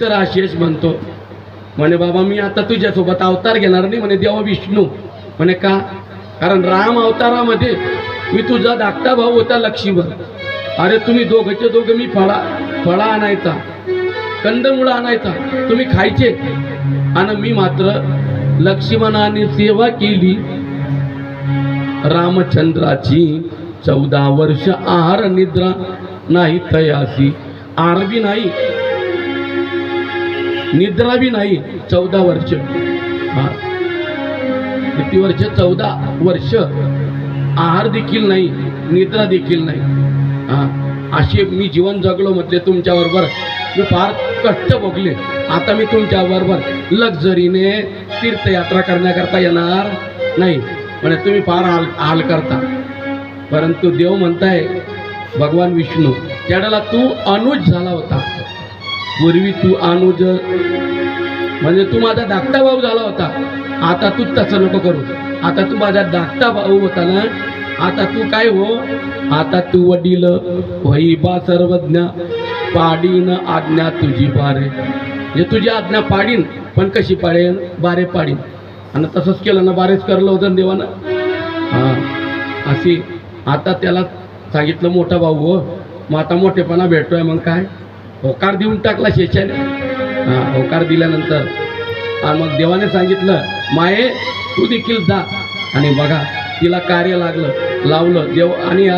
तर आशेष म्हणतो म्हणे बाबा मी आता तुझ्यासोबत अवतार घेणार नाही म्हणे देवा विष्णू म्हणे का कारण राम अवतारामध्ये मी तुझा धाकटा भाऊ होता लक्ष्मण अरे तुम्ही दोघंचे दोघं मी फळा आणायचा कंदमुळं आणायचा तुम्ही खायचे आणि मी मात्र लक्ष्मणाने सेवा केली रामचंद्राची 14 वर्ष आहार निद्रा नाही तयासी आहार बी नाही निद्रा भी नाही 14 वर्ष हा किती वर्ष 14 वर्ष आहार देखील नाही निद्रा देखील नाही हा असे मी जीवन जगलो म्हटले तुमच्या बरोबर मी फार कष्ट भोगले आता मी तुमच्या बरोबर लक्झरीने तीर्थयात्रा करण्याकरता येणार नाही म्हणजे तुम्ही फार हाल करता परंतु देव म्हणताय भगवान विष्णू त्याला तू अनुज झाला होता पूर्वी तू अनुज म्हणजे तू माझा धाकटा भाऊ झाला होता आता तू तसं नको करू आता तू माझा धाकटा भाऊ होता ना आता तू काय हो आता तू वडील वैबा सर्वज्ञ पाडीन आज्ञा तुझी बारे म्हणजे तुझी आज्ञा पाडीन पण कशी पाडेन बारे पाडीन आणि तसंच केलं ना बारेच करलं होतं देवानं हां अशी आता त्याला सांगितलं मोठा भाऊ हो मग आता मोठेपणा भेटतोय मग काय होकार देऊन टाकला शेषाने हां होकार दिल्यानंतर आणि मग देवाने सांगितलं माये तू देखील जा आणि बघा तिला कार्य लावलं देव आणि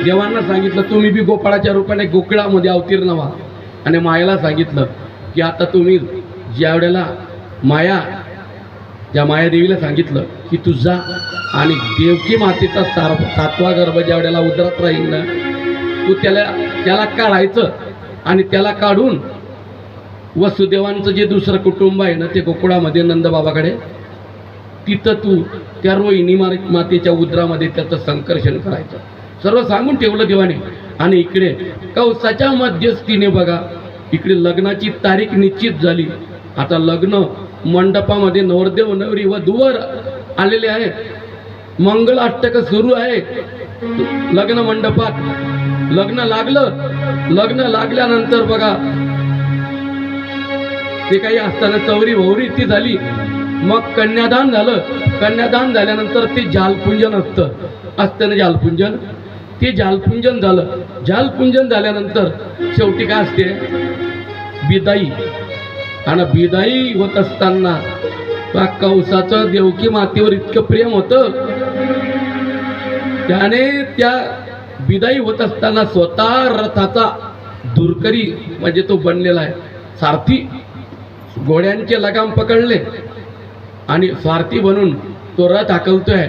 देवांना सांगितलं तुम्ही बी गोपाळाच्या रूपाने गोकुळामध्ये अवतीर्ण व्हा आणि मायेला सांगितलं की आता तुम्ही ज्या वेळेला ज्या मायादेवीला सांगितलं की तू जा आणि देवकी मातेचा 7वा गर्भ ज्या वेळेला उदरात राहील ना तू त्याला काढायचं आणि त्याला काढून वसुदेवांचं जे दुसरं कुटुंब आहे ना ते गोकुळामध्ये नंदबाबाकडे तिथं तू त्या रोहिणी मातेच्या उदरामध्ये त्याचं संकर्षण करायचं सर्व सांगून ठेवलं देवाने आणि इकडे कौसाच्या मध्यस्थीने बघा इकडे लग्नाची तारीख निश्चित झाली आता लग्न मंडपामध्ये नवरदेव नवरी वधूवर आलेले आहेत मंगल अष्टक सुरू आहे लग्न मंडपात लग्न लागल्यानंतर बघा ते काही असताना चौरी भौरी ती झाली मग कन्यादान झालं कन्यादान झाल्यानंतर ते जालपुंजन असतं ना जालपुंजन ते जालपुंजन झालं जालपुंजन झाल्यानंतर शेवटी काय असते बिदाई आणि बिदाई होत असताना कौसाचं देवकी मातेवर इतकं प्रेम होतं त्याने त्या बिदाई होत असताना स्वतः रथाचा दुरकरी म्हणजे तो बनलेला आहे सारथी घोड्यांचे लगाम पकडले आणि स्वार्थी बनून तो रथ हाकलतोय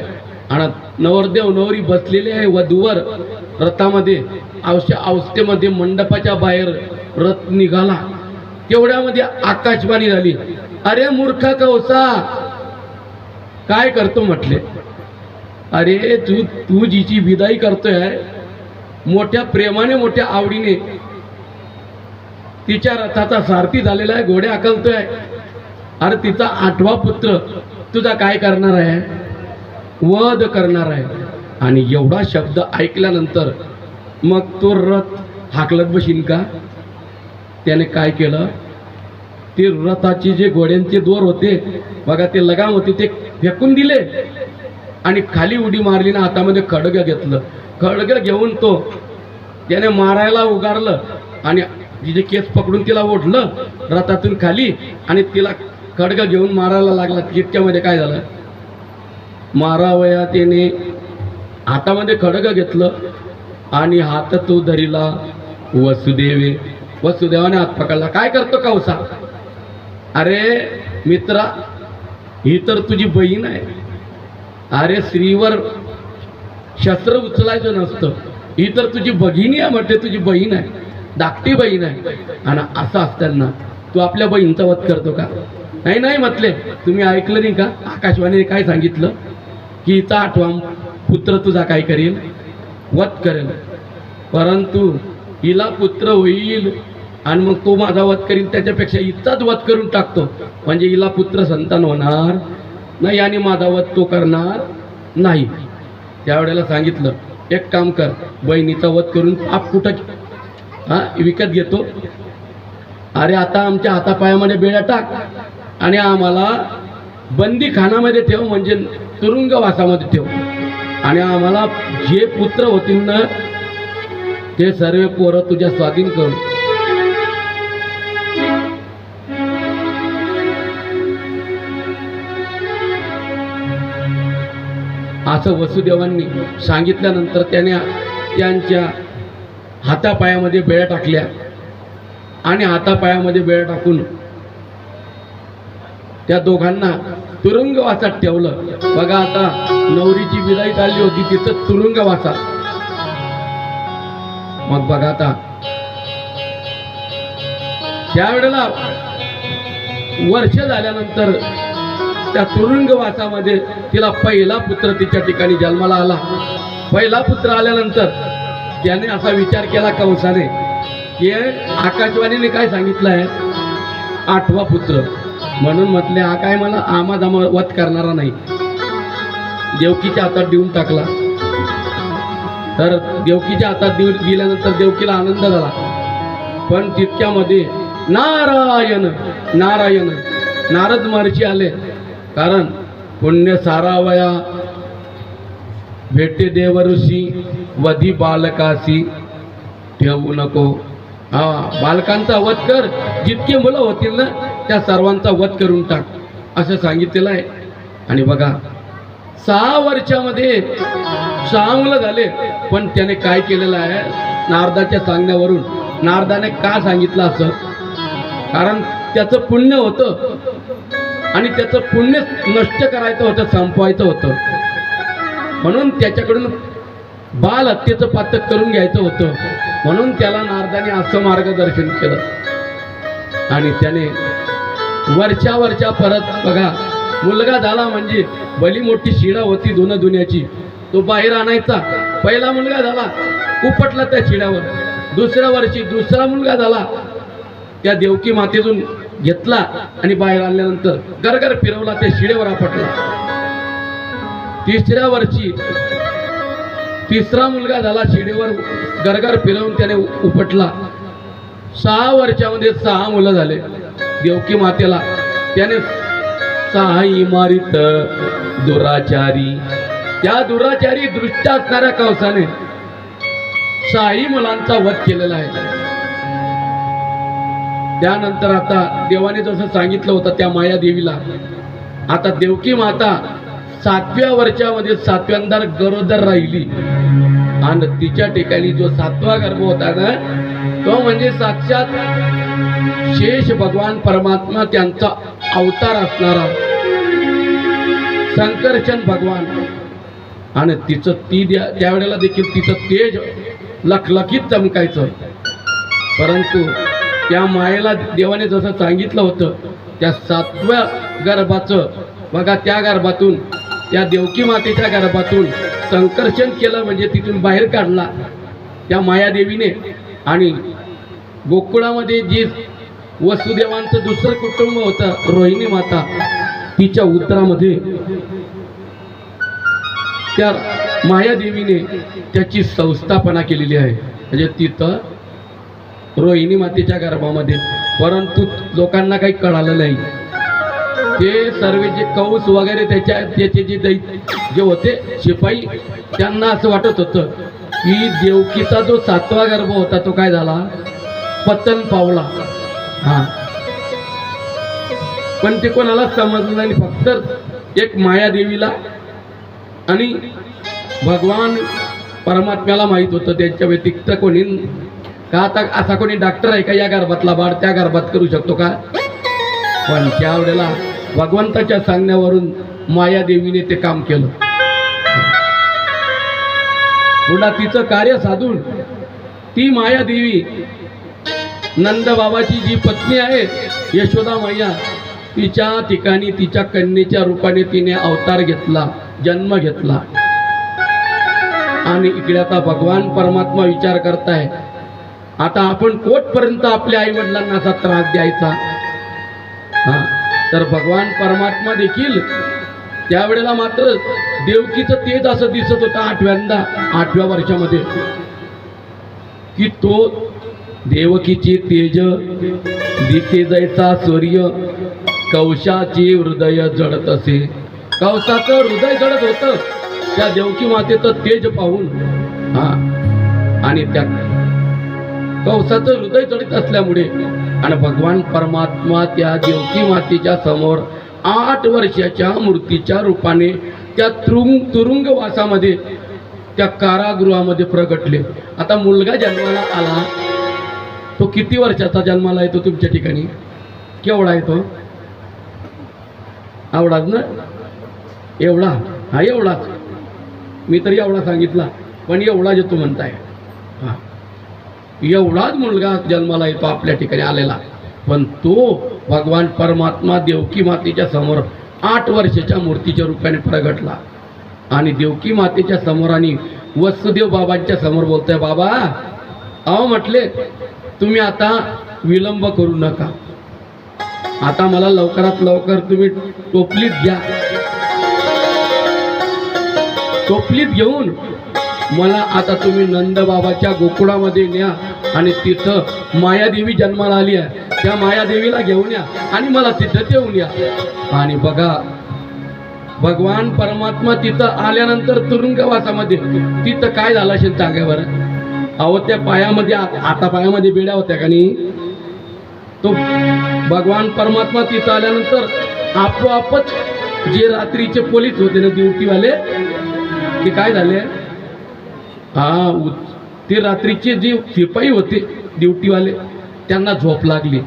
आणि नवरदेव नवरी बसलेले आहे वधूवर रथामध्ये अवस्थेमध्ये मंडपाच्या बाहेर रथ निघाला तेवढ्यामध्ये आकाशवाणी झाली अरे मूर्खा कौसा काय करतो म्हटले अरे तू जिची विदाई करतोय मोठ्या प्रेमाने मोठ्या आवडीने तिच्या रथाचा सारथी झालेला आहे घोडे हाकलतोय अरे तिचा 8वा पुत्र तुझा काय करणार आहे वध करणार आहे आणि एवढा शब्द ऐकल्यानंतर मग तो रथ हाकलत बशीन का त्याने काय केलं ते रथाचे जे घोड्यांचे दोर होते बघा ते लगाम होते ते फेकून दिले आणि खाली उडी मारली ना हातामध्ये खडग घेतलं खडग घेऊन तो त्याने मारायला उगारलं आणि तिचे केस पकडून तिला ओढलं रथातून खाली आणि तिला खडग घेऊन मारायला लागला तितक्यामध्ये काय झालं मारावया त्याने हातामध्ये खडग घेतलं आणि हात तो धरिला वसुदेवाने हात पकडला काय करतो कौसा अरे मित्रा ही तर तुझी बहीण आहे अरे स्त्रीवर शस्त्र उचलायचं नसतं ही तर तुझी भगिनी आहे म्हटले तुझी बहीण आहे धाकटी बहीण आहे आणि असं असताना तू आपल्या बहीणचा वध करतो का नाही म्हटले तुम्ही ऐकलं नाही का आकाशवाणीने काय सांगितलं की हिचा 8वा पुत्र तुझा काय करेल वध करेल परंतु हिला पुत्र होईल आणि मग तो माझा वध करील त्याच्यापेक्षा हिचाच वध करून टाकतो म्हणजे हिला पुत्र संतान होणार नाही आणि माझा वध तो करणार नाही त्यावेळेला सांगितलं एक काम कर बहिणीचा वध करून आप कुठं विकत घेतो अरे आता आमच्या हातापायामध्ये बेड्या टाक आणि आम्हाला बंदी खानामध्ये ठेव, म्हणजे तुरुंगवासामध्ये ठेव, आणि आम्हाला जे पुत्र होतील ना ते सर्व पोरं तुझ्या स्वाधीन करू. असं वसुदेवांनी सांगितल्यानंतर त्याने त्यांच्या हातापायामध्ये बेड्या टाकल्या आणि हातापायामध्ये बेड्या टाकून त्या दोघांना तुरुंगवासात ठेवलं. बघा आता नवरीची विदाई चालली होती तिथं तुरुंगवासात. मग बघा आता त्यावेळेला वर्ष झाल्यानंतर त्या तुरुंगवासामध्ये तिला पहिला पुत्र तिच्या ठिकाणी जन्माला आला. पहिला पुत्र आल्यानंतर त्याने असा विचार केला कंसाने की आकाशवाणीने काय सांगितलं आहे, 8वा पुत्र, म्हणून म्हटले हा काय मला आमाजामा वध करणारा नाही, देवकीच्या हातात देऊन टाकला. तर देवकीच्या हातात दिल्यानंतर देवकीला आनंद झाला. पण तितक्यामध्ये नारायण नारायण नारद महर्षी आले. कारण पुण्य सारावया भेटे देव ऋषी वधी बालकासी ठेवू नको. हा, बालकांचा वध कर, जितके मुलं होतील ना त्या सर्वांचा वध करून टाक असं सांगितलेलं आहे. आणि बघा 6 वर्षामध्ये 6 मुलं झाले. पण त्याने काय केलेलं आहे, नारदाच्या सांगण्यावरून, नारदाने का सांगितलं असं, कारण त्याचं पुण्य होतं आणि त्याचं पुण्य नष्ट करायचं होतं, संपवायचं होतं, म्हणून त्याच्याकडून बाल हत्येचं पातक करून घ्यायचं होतं. म्हणून त्याला नारदाने असं मार्गदर्शन केलं. आणि त्याने वर्षा परत बघा मुलगा झाला म्हणजे भली मोठी शिडा होती दुनियाची, तो बाहेर आणायचा. पहिला मुलगा झाला उपटला त्या शिड्यावर. दुसऱ्या वर्षी दुसरा मुलगा झाला, त्या देवकी मातेतून घेतला आणि बाहेर आणल्यानंतर गरगर फिरवला, त्या शिडेवर आपटला. तिसऱ्या वर्षी तिसरा मुलगा झाला, शिडेवर गरगर फिरवून त्याने उपटला. 6 वर्षामध्ये 6 मुलं झाले देवकी मातेला. त्याने 6 इमारीत दुराचारी, त्या दुराचारी दृष्टी असणाऱ्या कंसाने 6 मुलांचा वध केलेला आहे. त्यानंतर आता देवाने जसं सांगितलं होतं त्या माया देवीला, आता देवकी माता 7व्या वर्षामध्ये 7व्यांदा गरोदर राहिली. आणि तिच्या ठिकाणी जो 7वा गर्भ होता ना तो म्हणजे साक्षात शेष भगवान परमात्मा, त्यांचा अवतार असणारा संकर्षण भगवान. आणि तिचं त्यावेळेला देखील तिचं तेज लखलखीत चमकायचं. परंतु त्या मायेला देवाने जसं सांगितलं होतं त्या 7व्या गर्भाचं बघा, त्या गर्भातून, त्या देवकी मातेच्या गर्भातून संकर्षण केलं, म्हणजे तिथून बाहेर काढला त्या मायादेवीने. आणि गोकुळामध्ये जी वसुदेवांचं दुसरं कुटुंब होतं रोहिणी माता, तिच्या उदरामध्ये त्या मायादेवीने त्याची संस्थापना केलेली आहे, म्हणजे तिथं रोहिणी मातेच्या गर्भामध्ये. परंतु लोकांना काही कळालं नाही. ते सर्व जे कौस वगैरे त्याचे जे होते शिपाई, त्यांना असं वाटत होतं की देवकीचा जो 7वा गर्भ होता तो काय झाला, पतन पावला. हा, पण ते कोणाला समजलं नाही. फक्त एक मायादेवीला आणि भगवान परमात्म्याला माहित होतं. त्यांच्या व्यतिरिक्त कोणी का, आता असा कोणी डॉक्टर आहे का या गर्भातला बाळ त्या गर्भात करू शकतो का? पण त्यावेळेला भगवंताच्या सांगण्यावरून मायादेवीने ते काम केलं. पुन्हा तिचं कार्य साधून ती मायादेवी नंदबाबाची जी पत्नी आहे यशोदा मैया, तिच्या ठिकाणी तिच्या कन्येच्या रूपाने तिने अवतार घेतला, जन्म घेतला. आणि इकडे आता भगवान परमात्मा विचार करताय, आता आपण कोटपर्यंत आपल्या आई वडिलांना असा त्रास द्यायचा. हा, तर भगवान परमात्मा देखील त्यावेळेला मात्र देवकीचं तेज असं दिसत होतं 8व्या वर्षामध्ये की तो देवकीची तेज दिसे जैसा सूर्य, कौशाची हृदय जडत असे. कौसाचं हृदय जडत होतं त्या देवकी मातेचं तेज पाहून. आणि त्या कौसाचं हृदय जडित असल्यामुळे आणि भगवान परमात्मा त्या देवकी मातेच्या समोर 8 वर्षाच्या मूर्तीच्या रूपाने त्या तुरुंगवासामध्ये त्या कारागृहामध्ये प्रगटले. आता मुलगा जन्माला आला, तो किती वर्षाचा जन्माला येतो तुमच्या ठिकाणी? केवढा येतो? आवडाच ना? एवढा? हा, एवढाच. मी तरी एवढा सांगितला, पण एवढाच येतो म्हणताय. हा, एवढाच मुलगा जन्माला येतो आपल्या ठिकाणी आलेला. पण तो भगवान परमात्मा देवकी मातेच्या समोर 8 वर्षाच्या मूर्तीच्या रूपाने प्रगटला. आणि देवकी मातेच्या समोर आणि वसुदेव बाबांच्या समोर बोलतोय, बाबा अहो म्हटले तुम्ही आता विलंब करू नका, आता मला लवकरात लवकर तुम्ही टोपलीत घ्या. टोपलीत घेऊन मला आता तुम्ही नंदबाबाच्या गोकुळामध्ये न्या आणि तिथं मायादेवी जन्माला आली आहे, त्या मायादेवीला घेऊन या आणि मला तिथं ठेवून या. आणि बघा भगवान परमात्मा तिथं आल्यानंतर तुरुंगवासामध्ये तिथं काय झालं असेल जागेवर? अहो त्या पायामध्ये आता पायामध्ये बेड्या होत्या का नाही? तो भगवान परमात्मा तिथं आल्यानंतर आपोआपच जे रात्रीचे पोलीस होते ना ड्युटीवाले, ते काय झाले? ते रात्रीचे जे शिपाई होते ड्युटीवाले त्यांना झोप लागली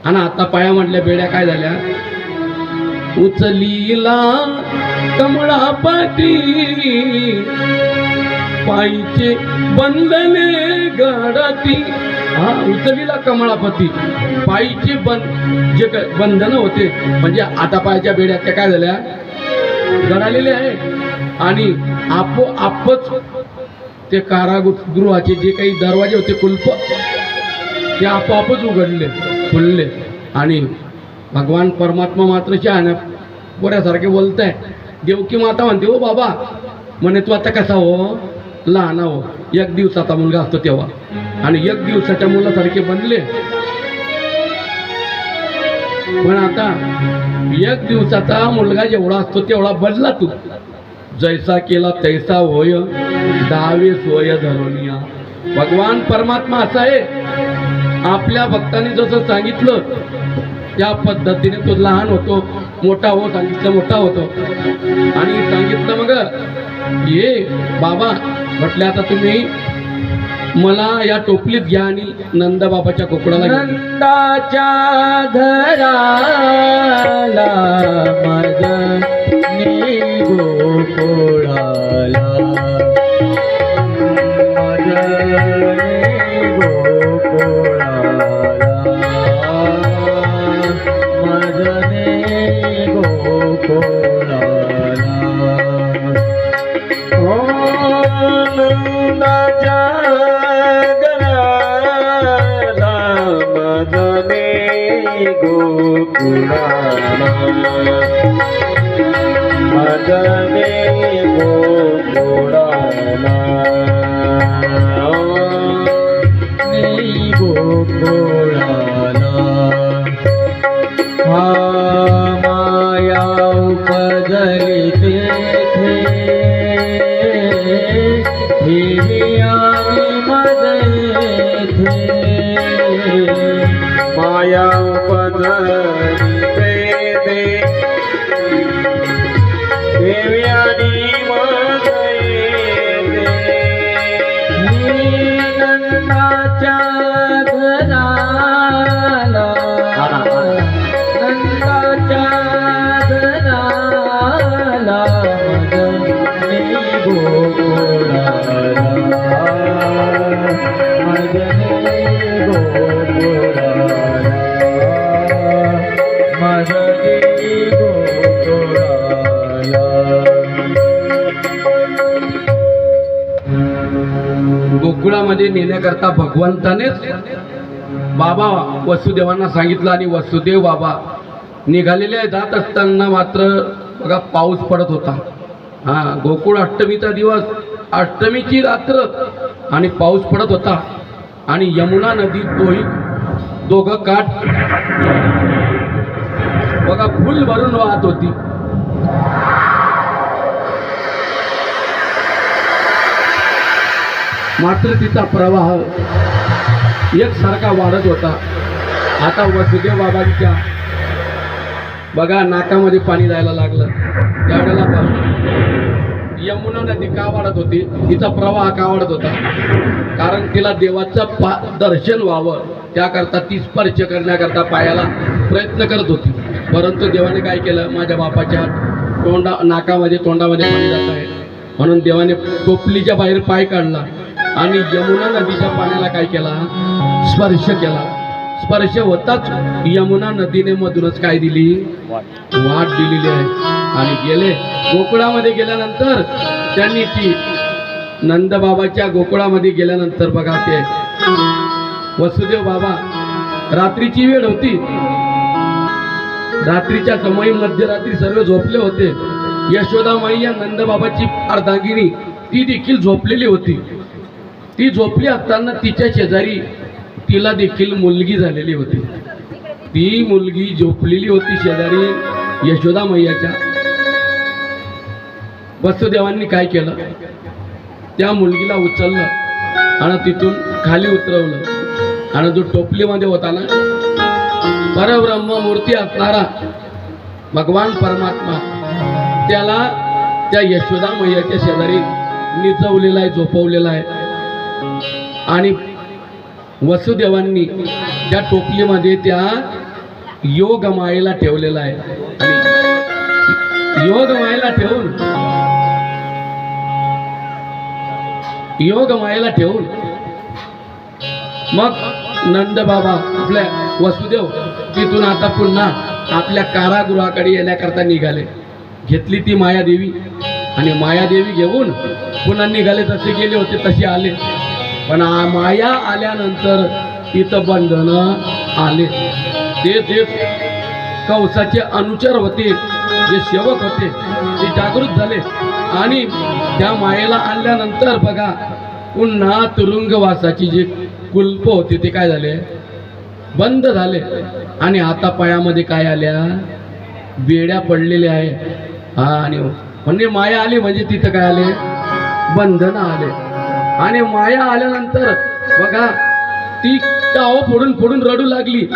आणि आता पायामधल्या बेड्या काय झाल्या? उचलीला कमळापती पायीचे बंधने गडती. उचलीला कमळापती पायीचे जे बंधन होते म्हणजे आता पायाच्या बेड्या त्या काय झाल्या? गडालेले आहे. आणि आपोआपच ते कारागृहाचे जे काही दरवाजे होते कुलप ते आपोआपच उघडले खुलले. आणि भगवान परमात्मा मात्र शहाण्या पोऱ्यासारखे बोलताय. देवकी माता म्हणते, ओ बाबा म्हणे तू आता कसा हो? लहान हो, 1 दिवसाचा मुलगा असतो तेव्हा, आणि 1 दिवसाच्या मुलासारखे बनले. पण आता 1 दिवसाचा मुलगा जेवढा असतो तेवढा बनला तू. जैसा केला तैसा होय, दावे सोय धरोनिया. भगवान परमात्मा असा आहे, आपल्या भक्तांनी जसं सांगितलं त्या पद्धतीने तो लहान होतो, मोठा हो सांगितलं मोठा होतो. आणि सांगितलं मग ये बाबा म्हटले आता तुम्ही मला या टोपलीत घ्या आणि नंदबाबाच्या गोकुळाला घ्या. नंदाच्या घराला मदनी गोकुळाला, मदनी गोकुळाला, मदनी गोकुळाला. नंदाच्या घराला मदनी गोकुळाला, मदनी गोकुळाला, मदनी गोकुळाला. हा माया उपजली तेथे माया उपजली देवी आणि नंदाच्या घराला, नंदाच्या घराला मदनी गोकुळाला, मदनी गोकुळाला, मदनी गोकुळाला. गोकुळामध्ये नेण्याकरता भगवंतानेच बाबा वसुदेवांना सांगितलं. आणि वसुदेव बाबा निघालेले जात असताना मात्र बघा पाऊस पडत होता. गोकुळ अष्टमीचा दिवस, अष्टमीची रात्र, आणि पाऊस पडत होता. आणि यमुना नदी तोही दोघं काठ बघा फुल भरून वाहत होती. मात्र तिचा प्रवाह एकसारखा वाढत होता. आता वसुदेव बाबांच्या बघा नाकामध्ये पाणी जायला लागलं. त्यावेळेला यमुना नदी का वाढत होती, तिचा प्रवाह का वाढत होता, कारण तिला देवाचं दर्शन व्हावं त्याकरता ती स्पर्श करण्याकरता पायाला प्रयत्न करत होती. परंतु देवाने काय केलं, माझ्या बापाच्या नाकामध्ये तोंडामध्ये पाणी जात आहे म्हणून देवाने टोपलीच्या बाहेर पाय काढला आणि यमुना नदीच्या पाण्याला काय केला, स्पर्श केला. स्पर्श होताच यमुना नदीने मधूनच काय दिली, वाट दिलेली आहे. आणि गेले गोकुळामध्ये गेल्यानंतर त्यांनी ती नंदबाबाच्या गोकुळामध्ये गेल्यानंतर बघा ते वसुदेव बाबा, रात्रीची वेळ होती, रात्रीच्या समयी मध्यरात्री सर्व झोपले होते. यशोदामाई या नंदबाबाची अर्धांगिनी ती देखील झोपलेली होती. ती झोपली असताना तिच्या शेजारी तिला देखील मुलगी झालेली होती. ती मुलगी झोपलेली होती शेजारी यशोदा मैयाच्या. वसुदेवांनी काय केलं, त्या मुलगीला उचललं आणि तिथून खाली उतरवलं आणि जो टोपलीमध्ये होता ना परब्रह्म मूर्ती असणारा भगवान परमात्मा, त्याला त्या यशोदा मैयाच्या शेजारी निजवलेला आहे, झोपवलेला आहे. आणि वसुदेवांनी त्या टोपलीमध्ये त्या योग मायेला ठेवलेला आहे. आणि योग मायेला ठेवून मग नंद बाबा आपल्या वसुदेव तिथून आता पुन्हा आपल्या कारागृहाकडे येण्याकरता निघाले. घेतली ती मायादेवी आणि मायादेवी घेऊन पुन्हा निघाले. जसे गेले होते तसे आले. पण माया आल्यानंतर तिथं बंधन आले. ते कवसाचे अनुचर होते, जे सेवक होते ते जागृत झाले आणि त्या मायेला आणल्यानंतर बघा पुन्हा तुरुंगवासाची जे कुलप होते ते काय झाले, बंद झाले. आणि आता पायामध्ये काय आल्या, बेड्या पडलेल्या आहे. आणि म्हणजे माया आली म्हणजे तिथं काय आले, बंधन आले. आणि माया आल्यानंतर बघा ती टाव फोडून फोडून रडू लागली.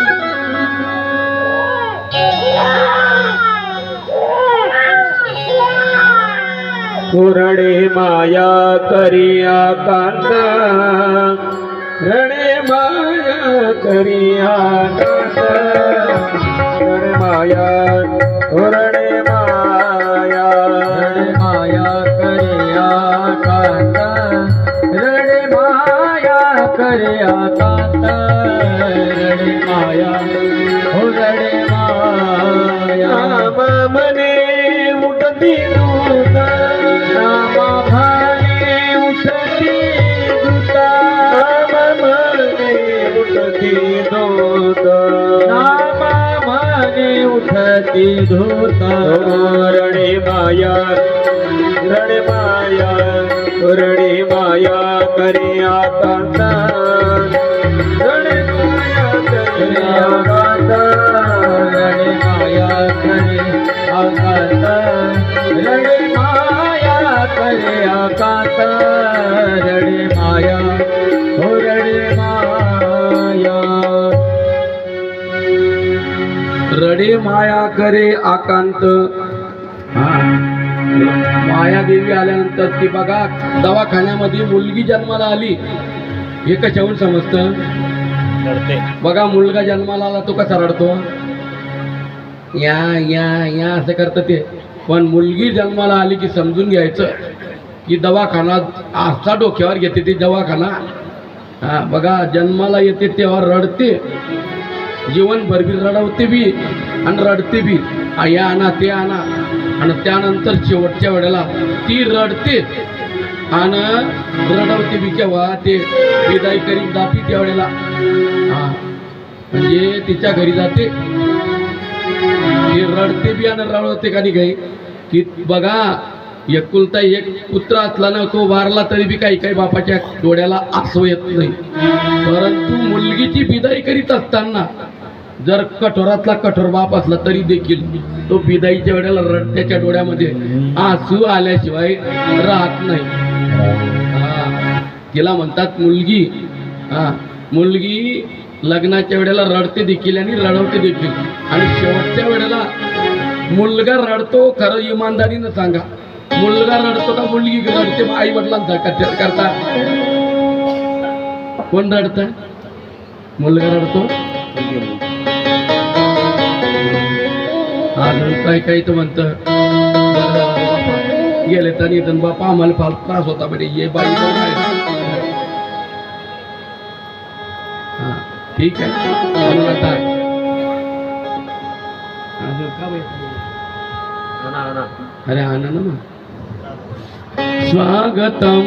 रडे माया करिया कांत, रडे माया करिया कांत, रडे माया, रडे माया, रडे माया करिया कांत, रडे माया करिया कांत, रडे माया, हो रडे माया. मने उठती दूत, रामा भाने उठती दूता, मने उठती दूत, रामा भाने उठती दूता. रडे माया, रडे माया, रडे माया करिया कांत, रडे माया करिया कांत, रडे माया करिया कांत, रडे माया करिया कांत, रडे माया, हो रडे माया. रडे माया करे आकांत. मायादेवी आल्यानंतर ती बघा दवाखान्यामध्ये मुलगी जन्माला आली. हे कशाहून समजतं, बघा मुलगा जन्माला आला तो कसा रडतो, या या या असं करतं ते. पण मुलगी जन्माला आली की समजून घ्यायचं की दवाखाना असा डोक्यावर घेते ती दवाखाना. बघा जन्माला येते तेव्हा रडते, जीवनभर बी रडवते बी आणि रडते बी, हे आणा ते आणा. आणि त्यानंतर शेवटच्या वेळेला ती रडते आणि रडवते बी. केव्हा ते विदाई करीत जाते त्यावेळेला, म्हणजे तिच्या घरी जाते ती रडते बी आणि रडवते. कधी काही की बघा एकुलता एक पुत्र असला ना तो वारला तरी बी काही काही बापाच्या डोळ्याला आसू येत नाही. परंतु मुलगीची बिदाई करीत असताना जर कठोरातला कठोर बाप असला तरी देखील तो बिदाईच्या वेळेला रडत्याच्या डोळ्यामध्ये आसू आल्याशिवाय राहत नाही. तिला म्हणतात मुलगी. मुलगी लग्नाच्या वेळेला रडते देखील आणि रडवते देखील. आणि शेवटच्या वेळेला मुलगा रडतो, खरं इमानदारीनं सांगा, मुलगा रडतो का मुलगी रडते? आई वडिलांचा करता कोण रडत? मुलगा रडतो. काही काही तर म्हणतं गेले तरी बापा आम्हाला फार त्रास होता म्हणजे ये बाई ठीक आहे. अरे आना ना. स्वागतम